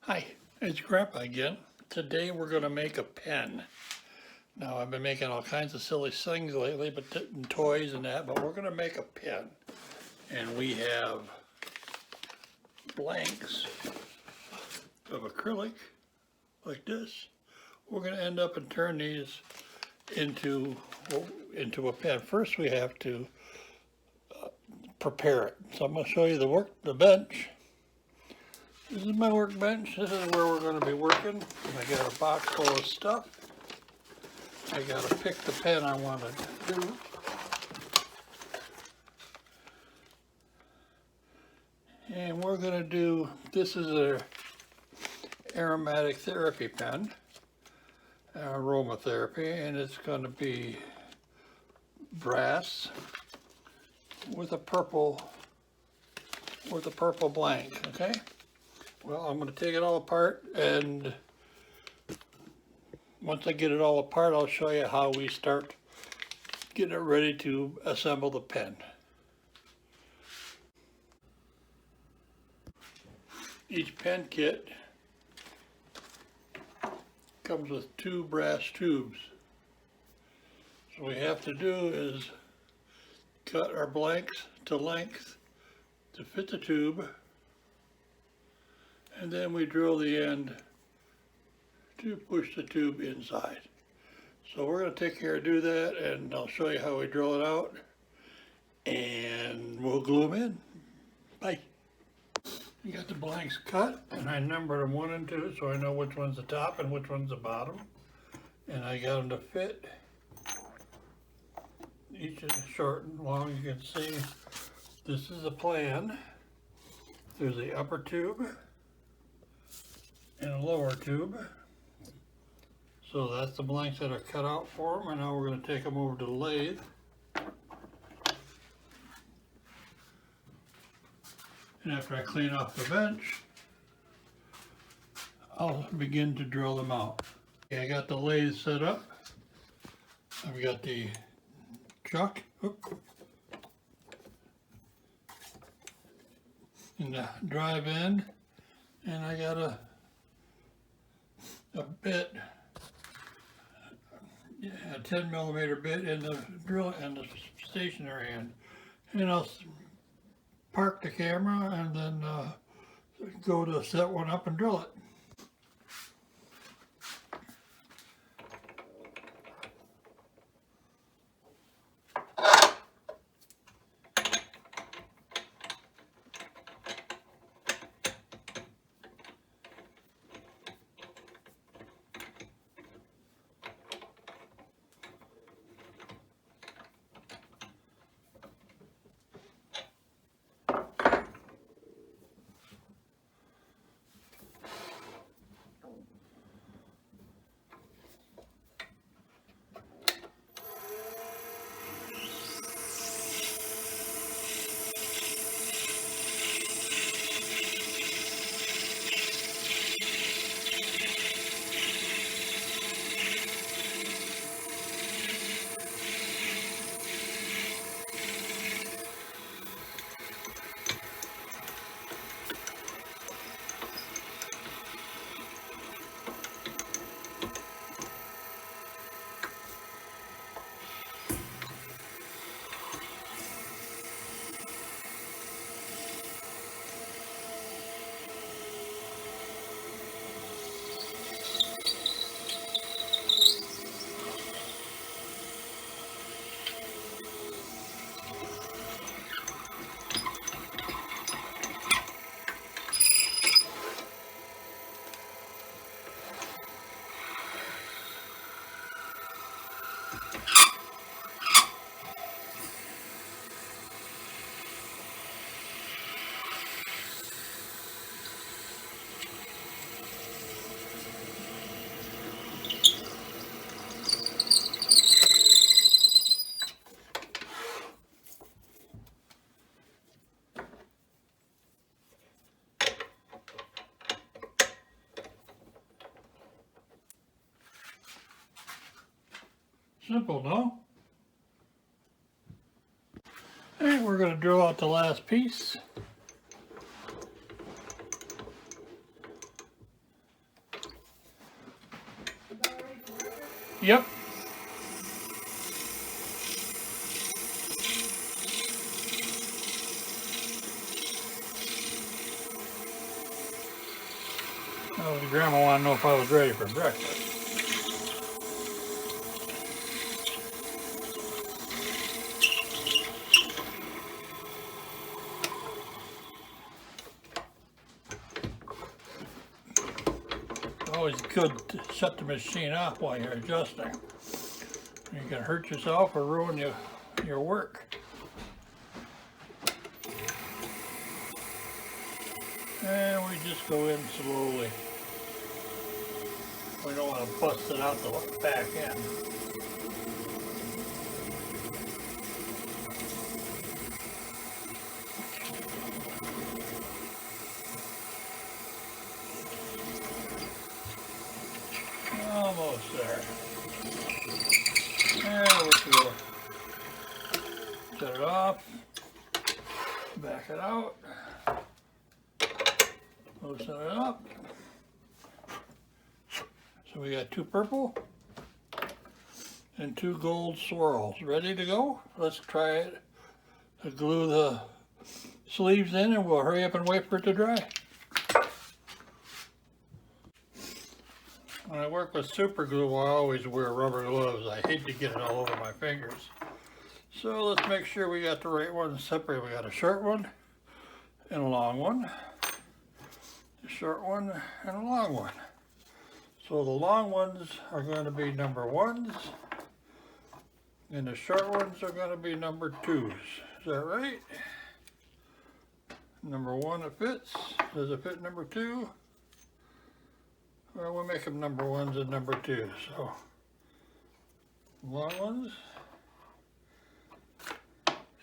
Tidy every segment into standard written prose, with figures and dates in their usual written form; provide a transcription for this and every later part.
Hi, it's Grandpa again. Today we're going to make a pen. Now I've been making all kinds of silly things lately, but toys and that, but we're going to make a pen. And we have blanks of acrylic like this. We're going to end up and turn these into a pen. First we have to prepare it. So I'm going to show you the bench. This is my workbench. This is where we're going to be working. I got a box full of stuff. I got to pick the pen I want to do. And we're going to do, this is a aromatic therapy pen, aromatherapy, and it's going to be brass with a purple blank, okay? Well, I'm going to take it all apart, and once I get it all apart, I'll show you how we start getting it ready to assemble the pen. Each pen kit comes with 2 brass tubes. So what we have to do is cut our blanks to length to fit the tube, and then we drill the end to push the tube inside. So we're going to take care of do that, and I'll show you how we drill it out, and we'll glue them in. Bye. You got the blanks cut, and I numbered them 1 and 2 so I know which one's the top and which one's the bottom. And I got them to fit. Each is short and long. You can see this is a plan. There's the upper tube and a lower tube. So that's the blanks that are cut out for them, and now we're going to take them over to the lathe. And after I clean off the bench, I'll begin to drill them out. Okay, I got the lathe set up. I've got the chuck and the drive end, and I got a bit, a 10mm bit in the drill and the stationary end. And I'll park the camera and then go to set one up and drill it. Simple, no? And we're going to drill out the last piece. Yep. Well, the grandma wanted to know if I was ready for breakfast. Always good to shut the machine off while you're adjusting. You can hurt yourself or ruin your work. And we just go in slowly. We don't want to bust it out the back end. Almost there. And we'll set it off, back it out, loosen it up. So we got 2 purple and 2 gold swirls ready to go. Let's try it to glue the sleeves in, and we'll hurry up and wait for it to dry. When I work with super glue, I always wear rubber gloves. I hate to get it all over my fingers. So let's make sure we got the right ones separated. We got a short one and a long one, a short one and a long one. So the long ones are going to be number 1s, and the short ones are going to be number 2s. Is that right? Number 1 it fits. Does it fit number 2? Well, we'll make them number 1s and number 2s. So long ones,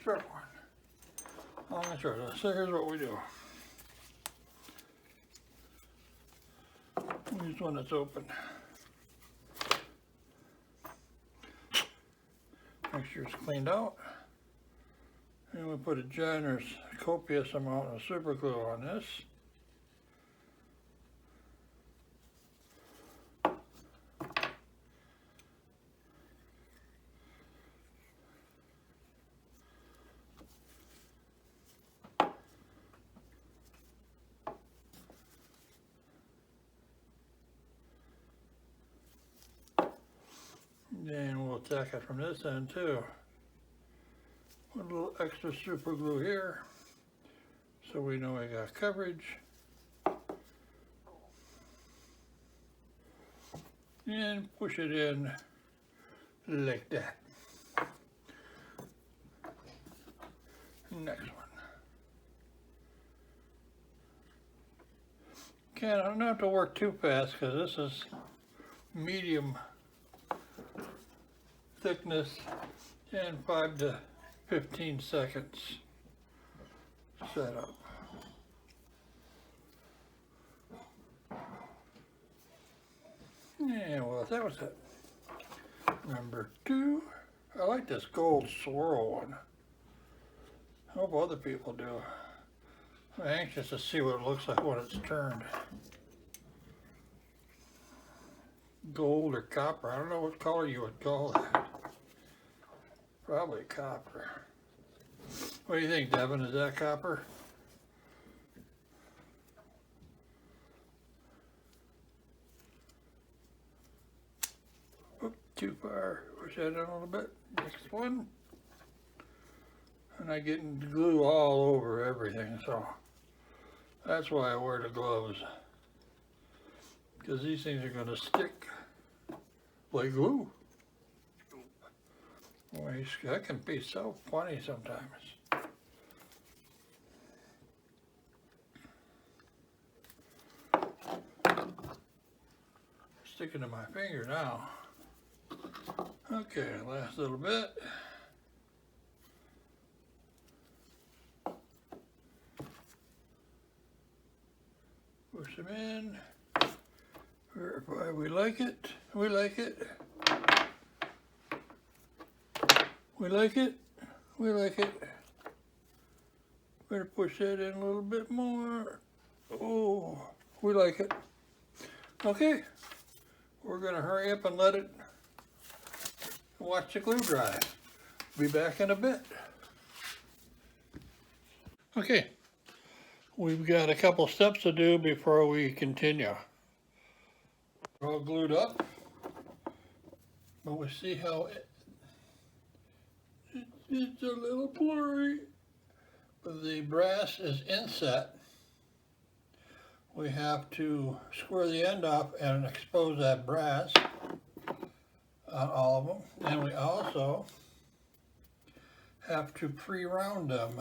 short one, long and short. So here's what we do. Use one that's open. Make sure it's cleaned out. And we put a generous, copious amount of super glue on this. Then we'll tack it from this end too. Put a little extra super glue here so we know we got coverage. And push it in like that. Next one. Okay, I don't have to work too fast because this is medium thickness and 5 to 15 seconds setup. Yeah, well, that was it. Number 2. I like this gold swirl one. I hope other people do. I'm anxious to see what it looks like when it's turned. Gold or copper. I don't know what color you would call that. Probably copper. What do you think, Devin? Is that copper? Oop, too far. Push that in a little bit. Next one. And I get glue all over everything, so that's why I wear the gloves. Because these things are going to stick like glue. Boy, that can be so funny sometimes. Sticking to my finger now. Okay, last little bit. Push them in. Verify we like it. We like it. We like it. We like it. Better push that in a little bit more. Oh, we like it. Okay, we're going to hurry up and let it watch the glue dry. Be back in a bit. Okay, we've got a couple steps to do before we continue. We're all glued up, but we see how it's a little blurry. But the brass is inset. We have to square the end off and expose that brass on all of them. And we also have to pre-round them.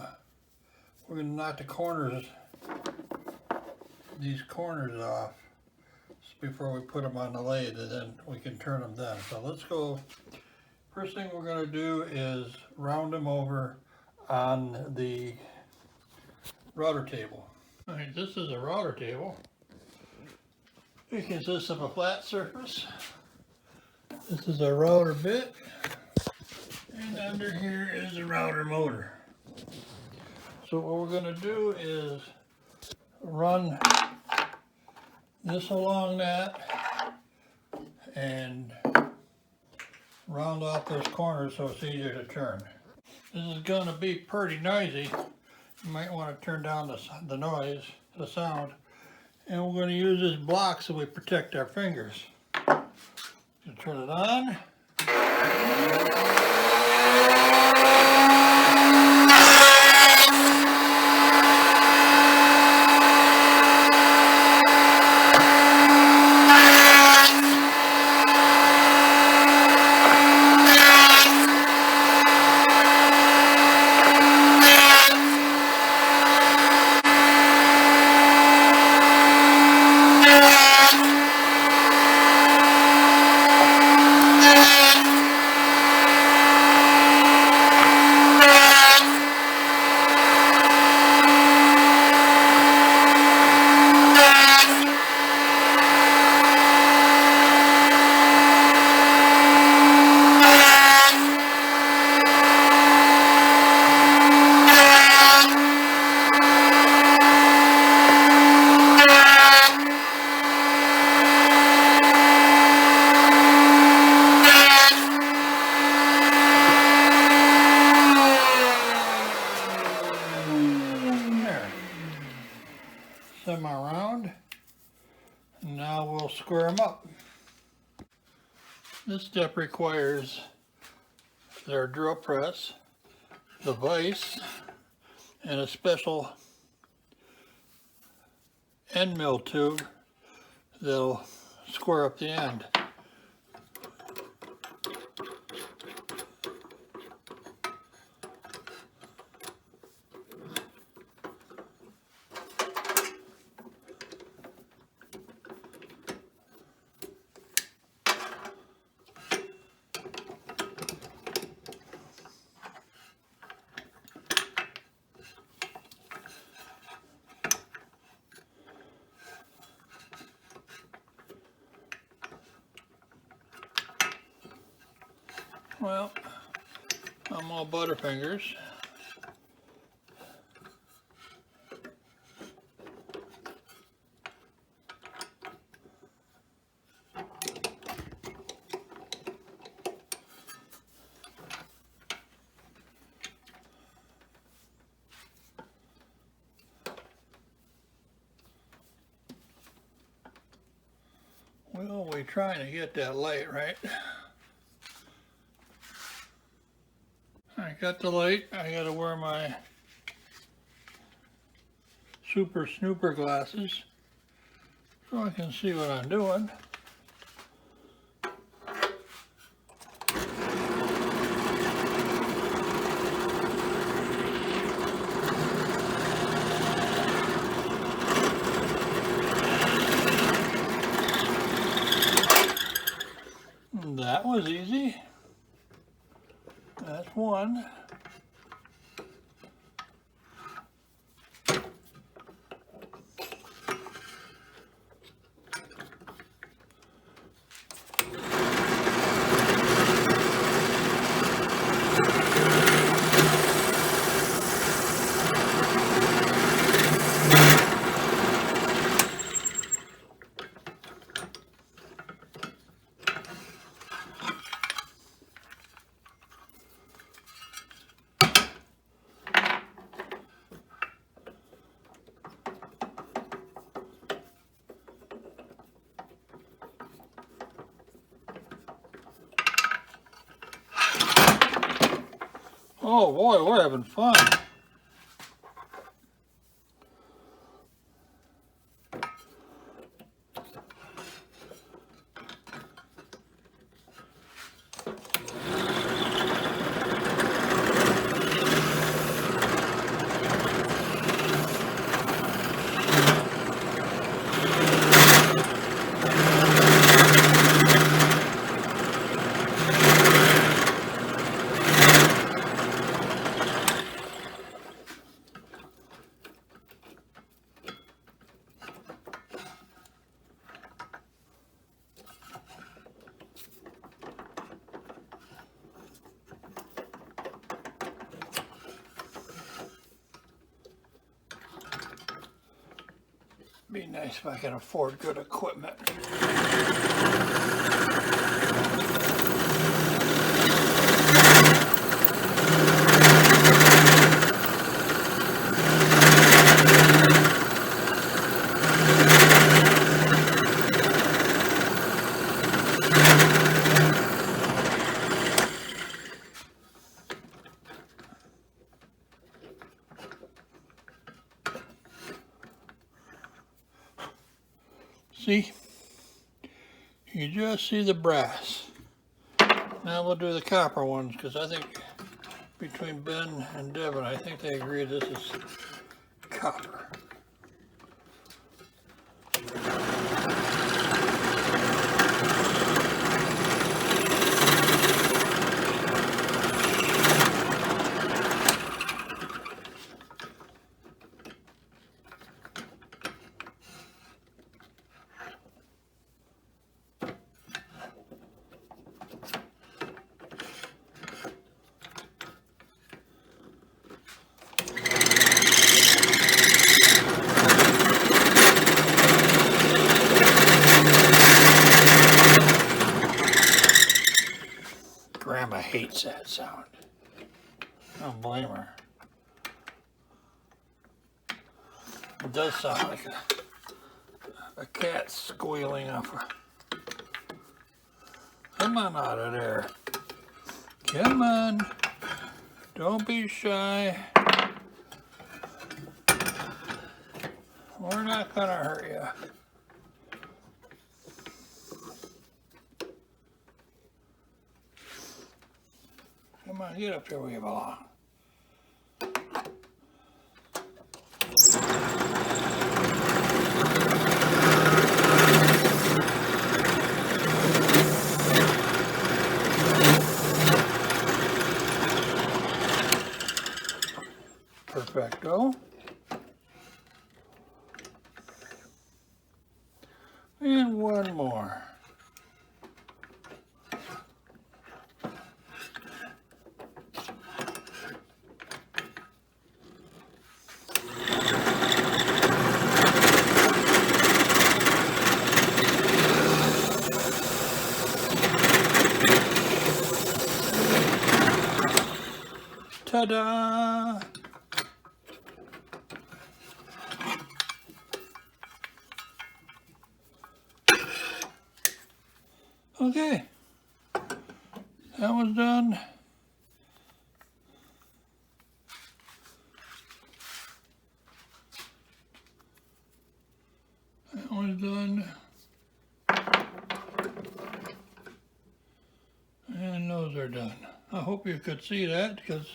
We're going to knock the corners, these corners off before we put them on the lathe, and then we can turn them then. So let's go. First thing we're going to do is round them over on the router table. All right, this is a router table. It consists of a flat surface. This is a router bit, and under here is a router motor. So what we're going to do is run this along that and round off those corners so it's easier to turn. This is going to be pretty noisy. You might want to turn down the noise, the sound. And we're going to use this block so we protect our fingers. You turn it on. Semi-round. Now we'll square them up. This step requires their drill press, the vise, and a special end mill tube that'll square up the end. Well, I'm all butterfingers. Well, we're trying to get that light right. I got the light. I gotta wear my super snooper glasses so I can see what I'm doing. That was easy. That's one. Oh boy, we're having fun. Be nice if I can afford good equipment. See? You just see the brass. Now we'll do the copper ones, because I think between Ben and Devin, I think they agree this is copper. Grandma hates that sound. I don't blame her. It does sound like a cat squealing off her. Come on out of there. Come on. Don't be shy. We're not gonna hurt you. Come on, get up there where you belong. Perfecto. And one more. Ta-da! Okay, that was done. That was done. And those are done. I hope you could see that, because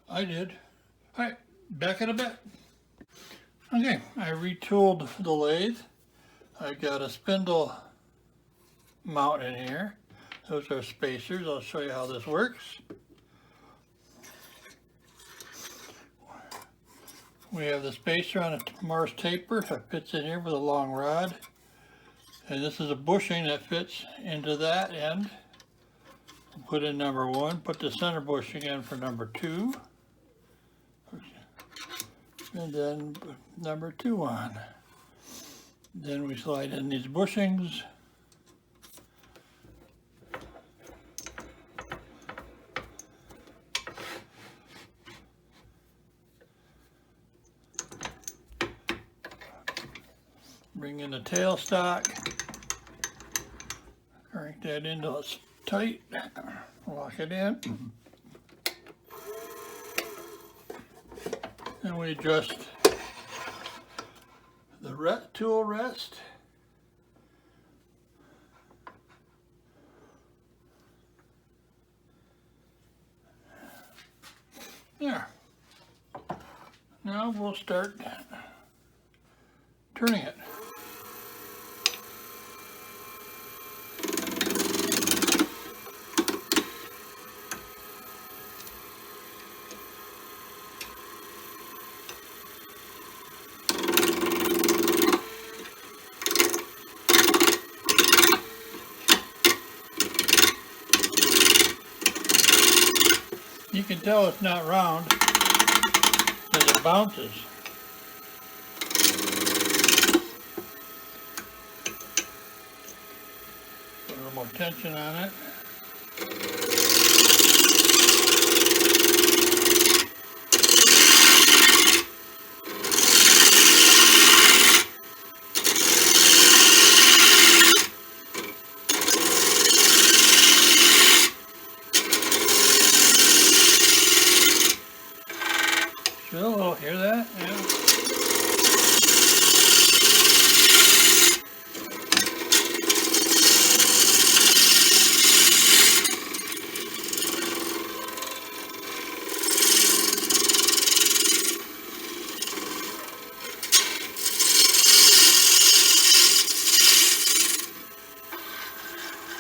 I did. All right, back in a bit. Okay, I retooled the lathe. I got a spindle mount in here. Those are spacers. I'll show you how this works. We have the spacer on a Morse taper that fits in here with a long rod. And this is a bushing that fits into that end. Put in number 1, put the center bushing in for number 2. And then put number 2 on. Then we slide in these bushings. Bring in the tailstock, crank that in till it's tight, lock it in. And we adjust the tool rest. There. Now we'll start turning it. You can tell it's not round as it bounces. Put a little more tension on it. Still, hear that? Yeah.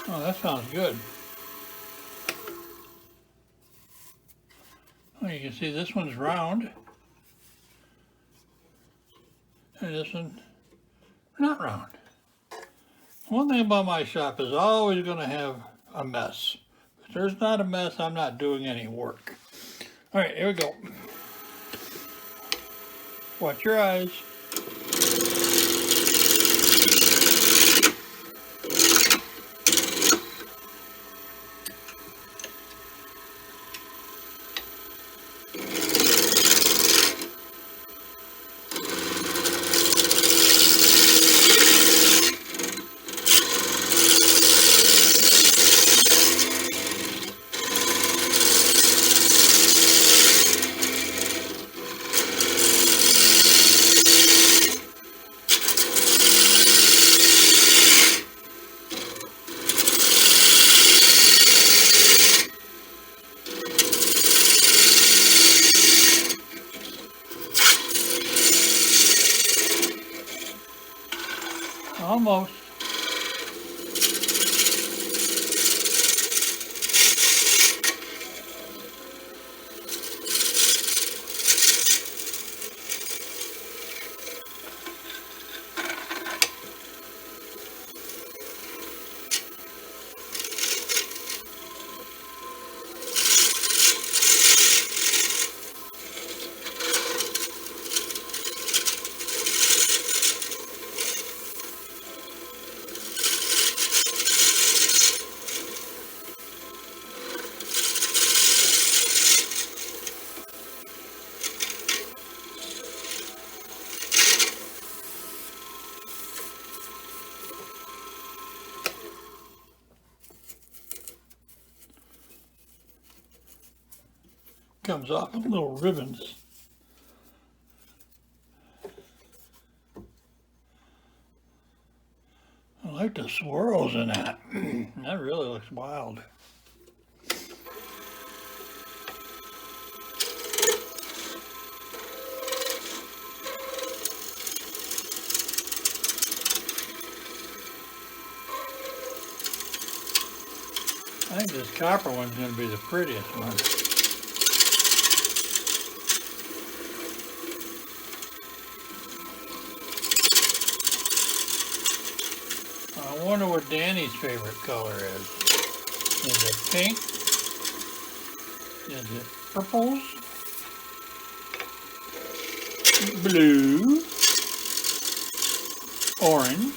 Oh, that sounds good. Well, you can see this one's round. And this one, not round. One thing about my shop is always going to have a mess. If there's not a mess, I'm not doing any work. All right, here we go. Watch your eyes. Almost. Comes off in little ribbons. I like the swirls in that. That really looks wild. I think this copper one's going to be the prettiest one. I wonder what Danny's favorite color is. Is it pink? Is it purples? Blue? Orange?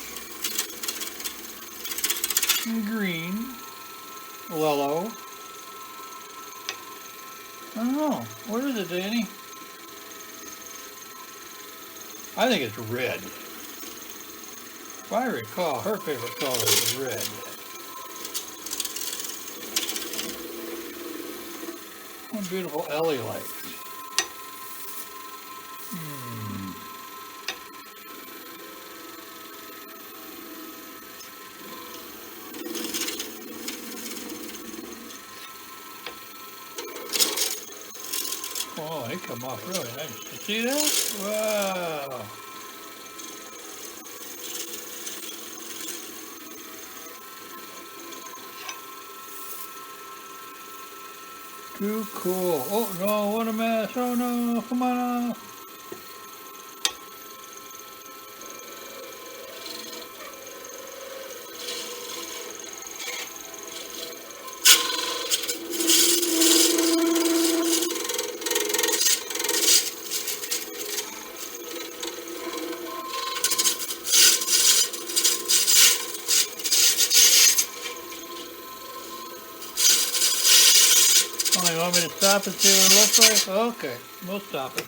Green? Yellow? I don't know. What is it, Danny? I think it's red. If I recall, her favorite color is red. What beautiful Ellie lights. come off really nice. You see that? Wow. Too cool. Oh no, what a mess. Oh no, come on off. Oh, you want me to stop and see what it looks like? Okay, we'll stop it.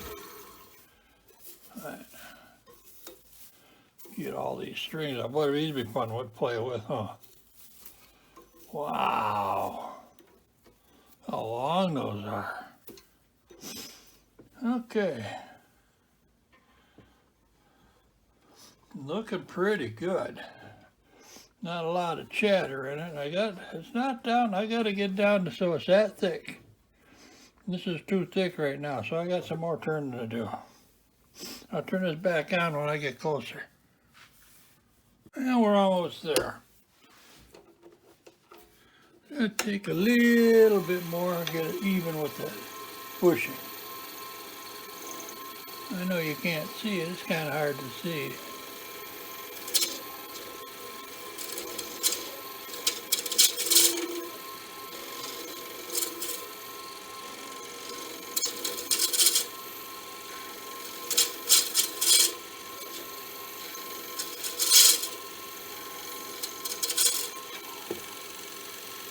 All right. Get all these strings up. Boy, these be fun to play with, huh? Wow. How long those are. Okay. Looking pretty good. Not a lot of chatter in it. It's not down. I got to get down to so it's that thick. This is too thick right now, so I got some more turning to do. I'll turn this back on when I get closer. And we're almost there. I'll take a little bit more and get it even with the bushing. I know you can't see it. It's kind of hard to see.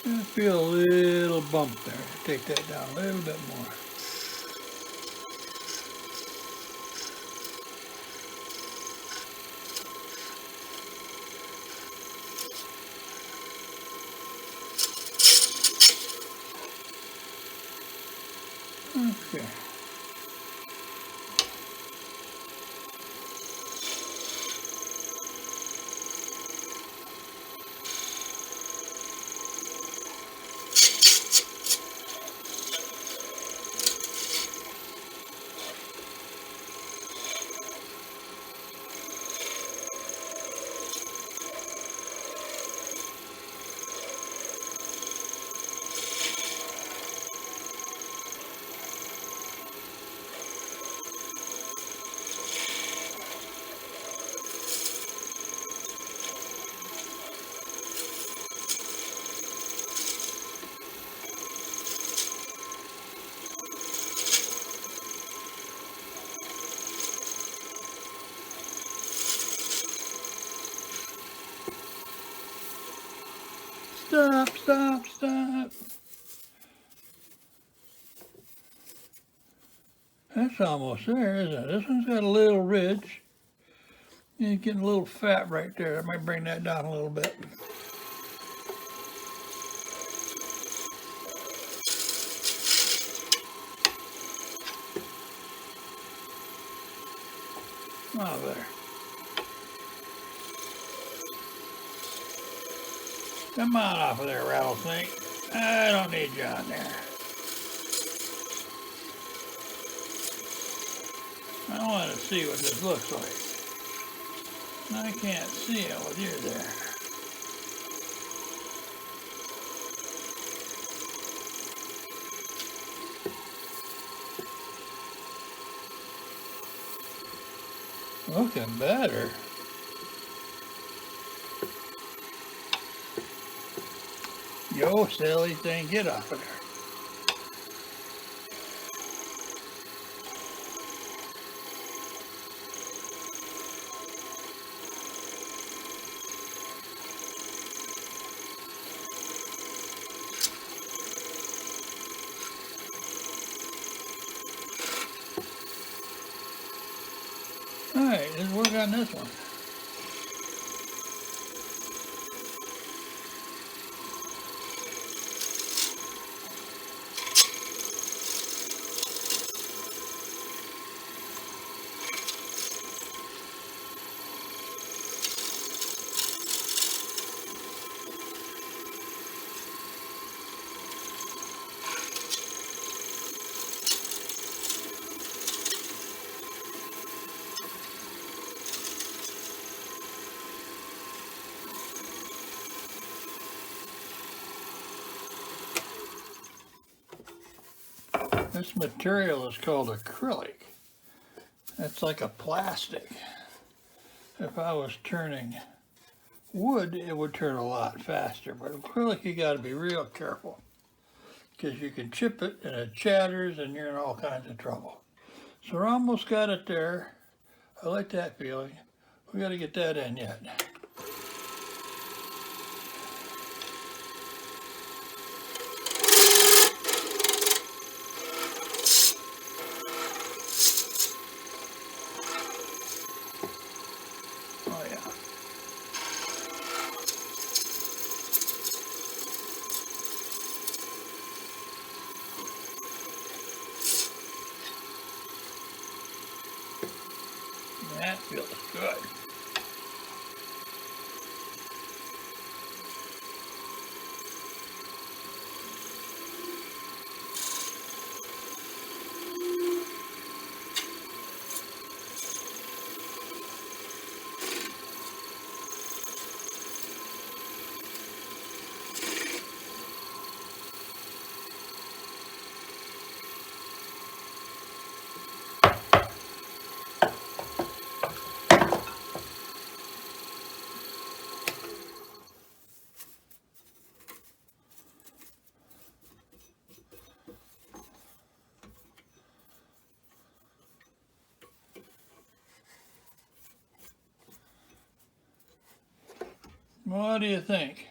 I feel a little bump there. Take that down a little bit more. Okay. Stop, stop, stop. That's almost there, isn't it? This one's got a little ridge. It's getting a little fat right there. I might bring that down a little bit. Oh, there. Come on off of there, rattlesnake. I don't need you on there. I want to see what this looks like. I can't see it with you there. Looking better. Yo, silly thing, get off of there. All right, let's work on this one. This material is called acrylic. It's like a plastic. If I was turning wood, it would turn a lot faster, but acrylic, you got to be real careful because you can chip it and it chatters and you're in all kinds of trouble. So we're almost got it there. I like that feeling. We got to get that in yet. Oh yeah. That feels good. What do you think?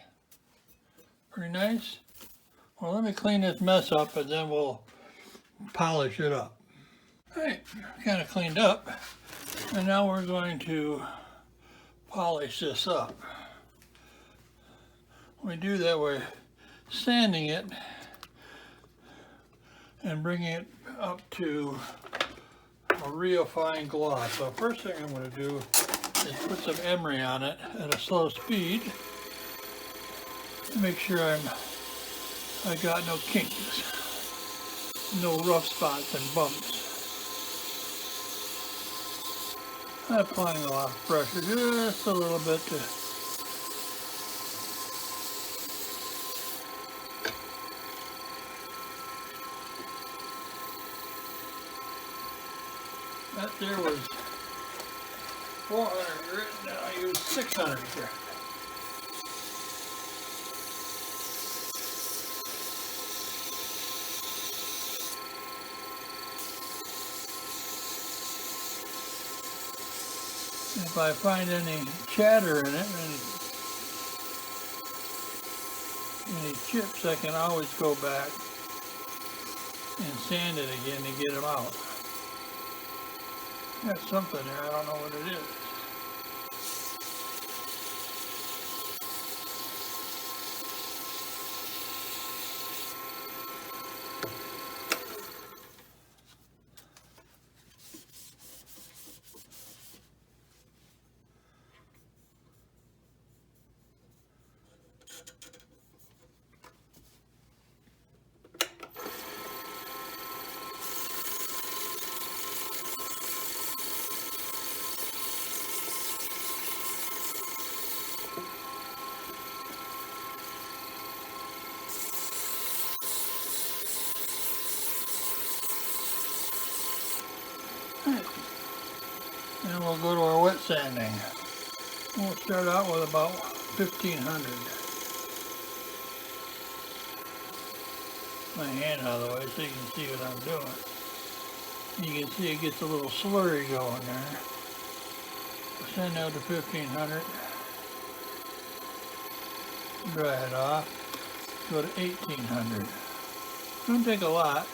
Pretty nice? Well, let me clean this mess up and then we'll polish it up. All right, kind of cleaned up. And now we're going to polish this up. When we do that, we're sanding it and bringing it up to a real fine gloss. So first thing I'm going to do is put some emery on it at a slow speed to make sure I got no kinks, no rough spots and bumps. I'm applying a lot of pressure, just a little bit to that there was 400 grit, now I use 600 grit. If I find any chatter in it, any chips, I can always go back and sand it again to get them out. Got something there, I don't know what it is. And we'll go to our wet sanding. We'll start out with about 1500. My hand out of the way so you can see what I'm doing. You can see it gets a little slurry going there. We'll send out to 1500. Dry it off. Go to 1800. Don't take a lot.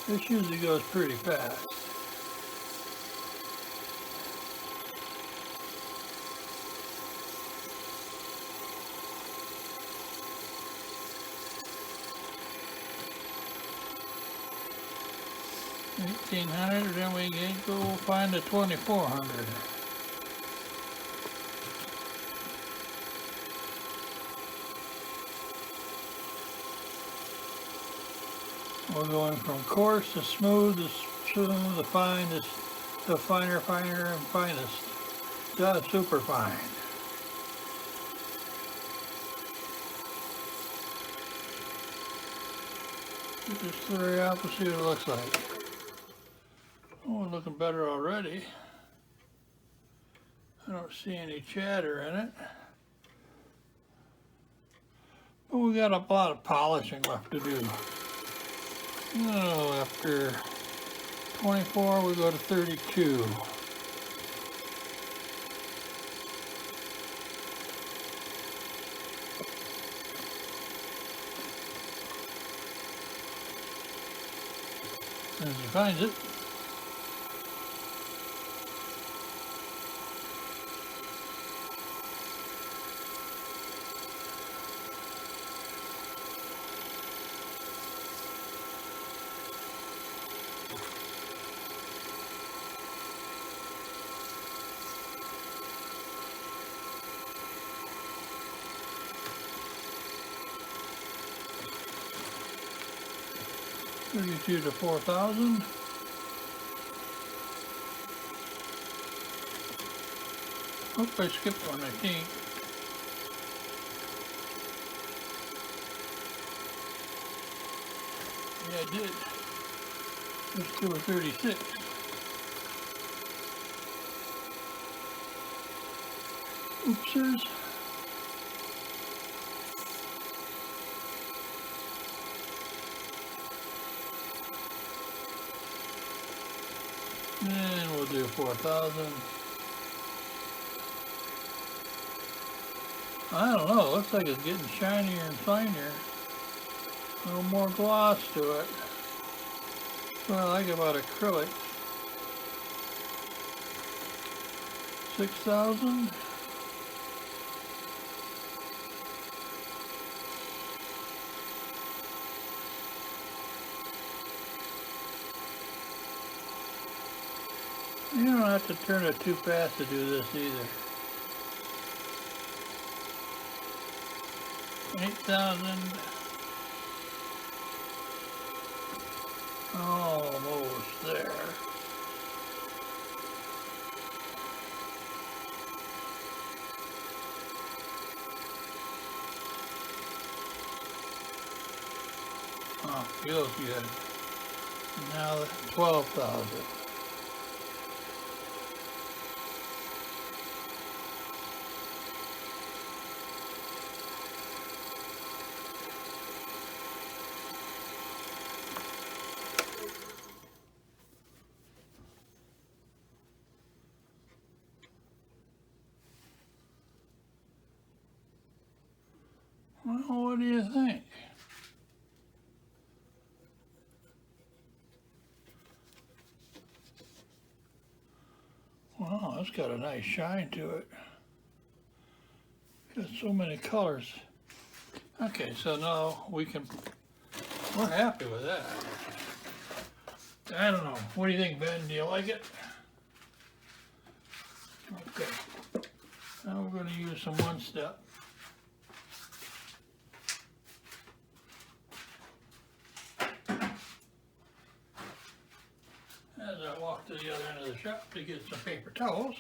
This usually goes pretty fast. $1,800, then we can go find the 2,400. We're going from coarse to smooth, to fine, to finer, and finest, to super fine. Get this slurry out and see what it looks like. Oh, it's looking better already. I don't see any chatter in it. But we got a lot of polishing left to do. Oh, after 24, we go to 32. As he finds it. $32 to $4,000. Hope I skipped one, I think. Yeah, I did. Let's do a 36. Oopsies. And we'll do 4,000. I don't know, it looks like it's getting shinier and finer. A little more gloss to it. That's what I like about acrylic. 6,000. You don't have to turn it too fast to do this either. 8,000. Almost there. Oh, feels good. Now 12,000. Well, what do you think? Wow, it's got a nice shine to it. Got so many colors. Okay, so now we're happy with that. I don't know. What do you think, Ben? Do you like it? Okay. Now we're going to use some one step. As I walk to the other end of the shop to get some paper towels.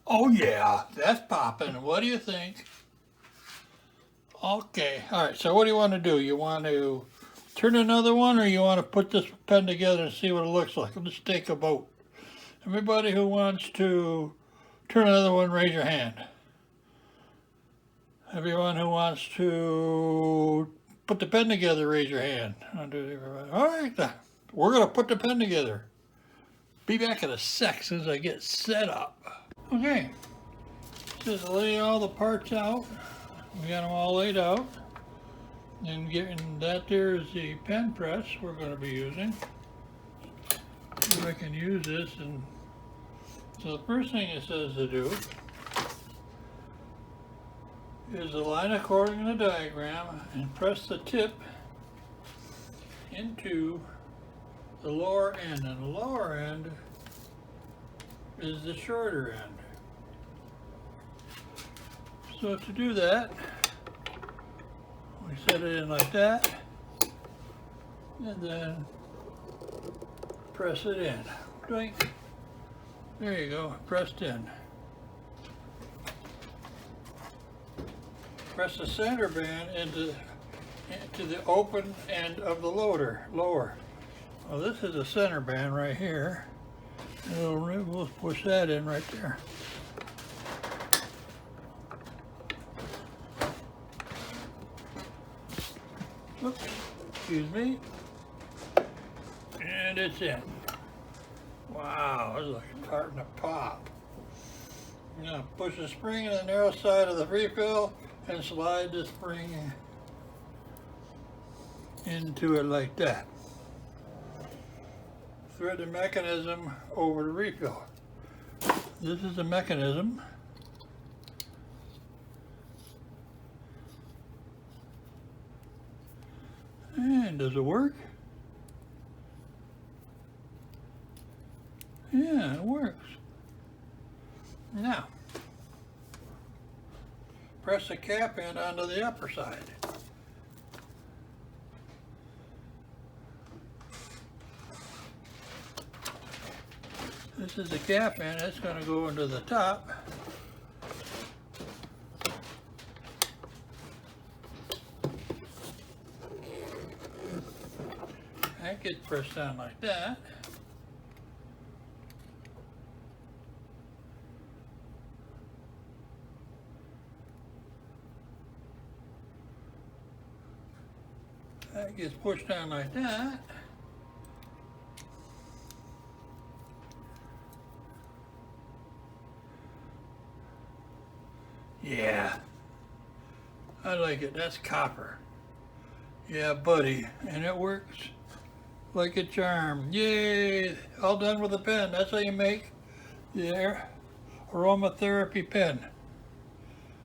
Oh yeah, that's popping. What do you think? Okay, all right, so what do you want to do? You want to turn another one, or you want to put this pen together and see what it looks like? Let's take a vote. Everybody who wants to turn another one, raise your hand. Everyone who wants to put the pen together, raise your hand. All right, we're going to put the pen together. Be back in a sec as I get set up. Okay, just lay all the parts out. We got them all laid out. And getting that there is the pen press we're going to be using. See if I can use this. And so the first thing it says to do is align according to the diagram and press the tip into the lower end. And the lower end is the shorter end. So to do that, we set it in like that, and then press it in. Doink. There you go, pressed in. Press the center band into the open end of the lower. Well, this is the center band right here. We'll push that in right there. Oops, excuse me. And it's in. Wow, it's like starting to pop. I'm going to push the spring in the narrow side of the refill and slide the spring into it like that. Thread the mechanism over the refill. This is the mechanism. And does it work? Yeah, it works. Now, press the cap end onto the upper side. This is the cap end, that's going to go into the top. That gets pressed down like that. That gets pushed down like that. Yeah, I like it. That's copper. Yeah, buddy, and it works like a charm. Yay! All done with a pen. That's how you make the aromatherapy pen.